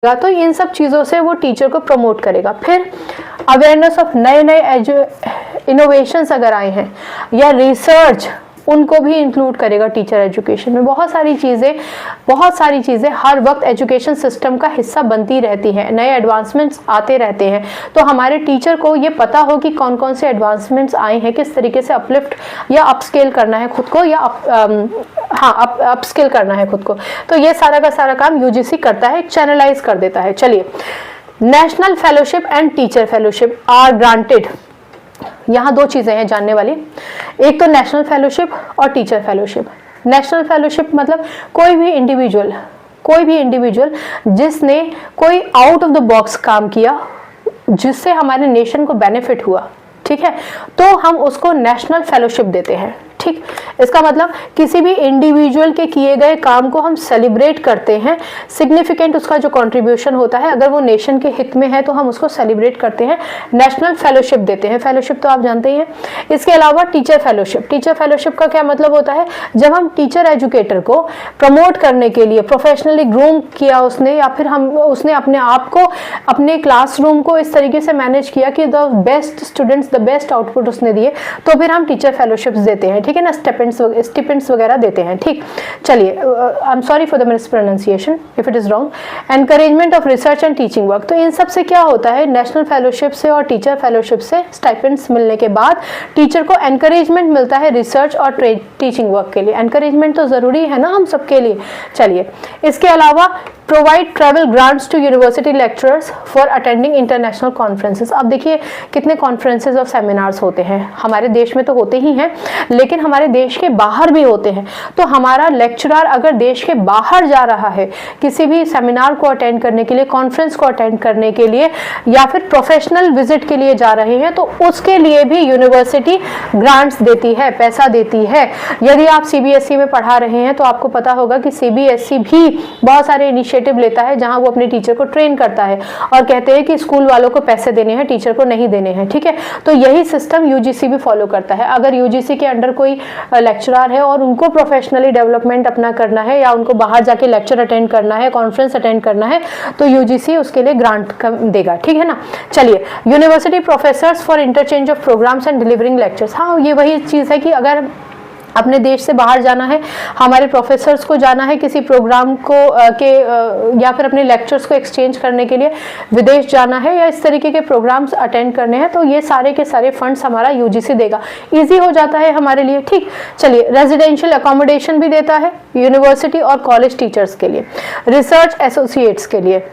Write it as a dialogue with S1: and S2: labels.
S1: तो इन सब चीज़ों से वो टीचर को प्रमोट करेगा। फिर अवेयरनेस ऑफ नए नए इनोवेशंस अगर आए हैं या रिसर्च, उनको भी इंक्लूड करेगा टीचर एजुकेशन में। बहुत सारी चीज़ें हर वक्त एजुकेशन सिस्टम का हिस्सा बनती रहती हैं, नए एडवांसमेंट्स आते रहते हैं। तो हमारे टीचर को ये पता हो कि कौन कौन से एडवांसमेंट्स आए हैं, किस तरीके से अपलिफ्ट या अपस्केल करना है खुद को, या अपस्केल करना है खुद को। तो ये सारा का सारा काम यूजीसी करता है, चैनलाइज कर देता है। चलिए, national fellowship and teacher fellowship are granted. यहाँ दो चीज़ें हैं जानने वाली, एक तो नेशनल फेलोशिप और टीचर फेलोशिप। नेशनल फेलोशिप मतलब कोई भी इंडिविजुअल जिसने कोई आउट ऑफ द बॉक्स काम किया, जिससे हमारे नेशन को बेनिफिट हुआ, ठीक है, तो हम उसको नेशनल फेलोशिप देते हैं। ठीक, इसका मतलब किसी भी इंडिविजुअल के किए गए काम को हम सेलिब्रेट करते हैं, सिग्निफिकेंट उसका जो कंट्रीब्यूशन होता है, अगर वो नेशन के हित में है तो हम उसको सेलिब्रेट करते हैं, नेशनल फेलोशिप देते हैं। फेलोशिप तो आप जानते ही हैं। इसके अलावा टीचर फेलोशिप का क्या मतलब होता है, जब हम टीचर एजुकेटर को प्रमोट करने के लिए प्रोफेशनली ग्रूम किया उसने, या फिर उसने अपने आप को, अपने क्लासरूम को इस तरीके से मैनेज किया कि the best students the best output उसने दिए, तो फिर हम टीचर फेलोशिप्स देते हैं। ठीक है ना, स्टिपेंड्स वगैरह देते हैं। ठीक, चलिए, I am sorry for the mispronunciation if it is wrong. Encouragement of research and teaching work, तो इन सब से क्या होता है, नेशनल फेलोशिप से और टीचर फेलोशिप से स्टाइपेंड्स मिलने के बाद टीचर को एनकरेजमेंट मिलता है रिसर्च और टीचिंग वर्क के लिए। एनकरेजमेंट तो जरूरी है ना हम सबके लिए। चलिए, इसके अलावा provide travel grants to university lecturers for attending international conferences. अब देखिए कितने कॉन्फ्रेंसेस और सेमिनार्स होते हैं, हमारे देश में तो होते ही हैं, लेकिन हमारे देश के बाहर भी होते हैं। तो हमारा लेक्चरर अगर देश के बाहर जा रहा है किसी भी सेमिनार को अटेंड करने के लिए, कॉन्फ्रेंस को अटेंड करने के लिए, या फिर प्रोफेशनल विजिट के लिए जा रहे हैं, तो उसके लिए भी यूनिवर्सिटी ग्रांट्स देती है, पैसा देती है। यदि आप सीबीएसई में पढ़ा रहे हैं तो आपको पता होगा कि सीबीएसई भी बहुत सारे इनिशिएटिव लेता है जहां वो अपने टीचर को ट्रेन करता है और कहते हैं कि स्कूल वालों को पैसे देने हैं, टीचर को नहीं देने हैं। ठीक है, तो यही सिस्टम यूजीसी भी फॉलो करता है। अगर यूजीसी के अंडर कोई लेक्चरर है और उनको प्रोफेशनली डेवलपमेंट अपना करना है, या उनको बाहर जाके लेक्चर अटेंड करना है, कॉन्फ्रेंस अटेंड करना है, तो यूजीसी उसके लिए ग्रांट देगा। ठीक है ना। चलिए, university professors for interchange of programmes and delivering lectures. हाँ, ये वही चीज़ है कि अगर अपने देश से बाहर जाना है, हमारे प्रोफेसर्स को जाना है किसी प्रोग्राम को या फिर अपने लेक्चर्स को एक्सचेंज करने के लिए विदेश जाना है, या इस तरीके के प्रोग्राम्स अटेंड करने हैं, तो ये सारे के सारे फंड्स हमारा यूजीसी देगा। इजी हो जाता है हमारे लिए। ठीक, चलिए, रेजिडेंशियल अकोमोडेशन भी देता है यूनिवर्सिटी और कॉलेज टीचर्स के लिए, रिसर्च एसोसिएट्स के लिए,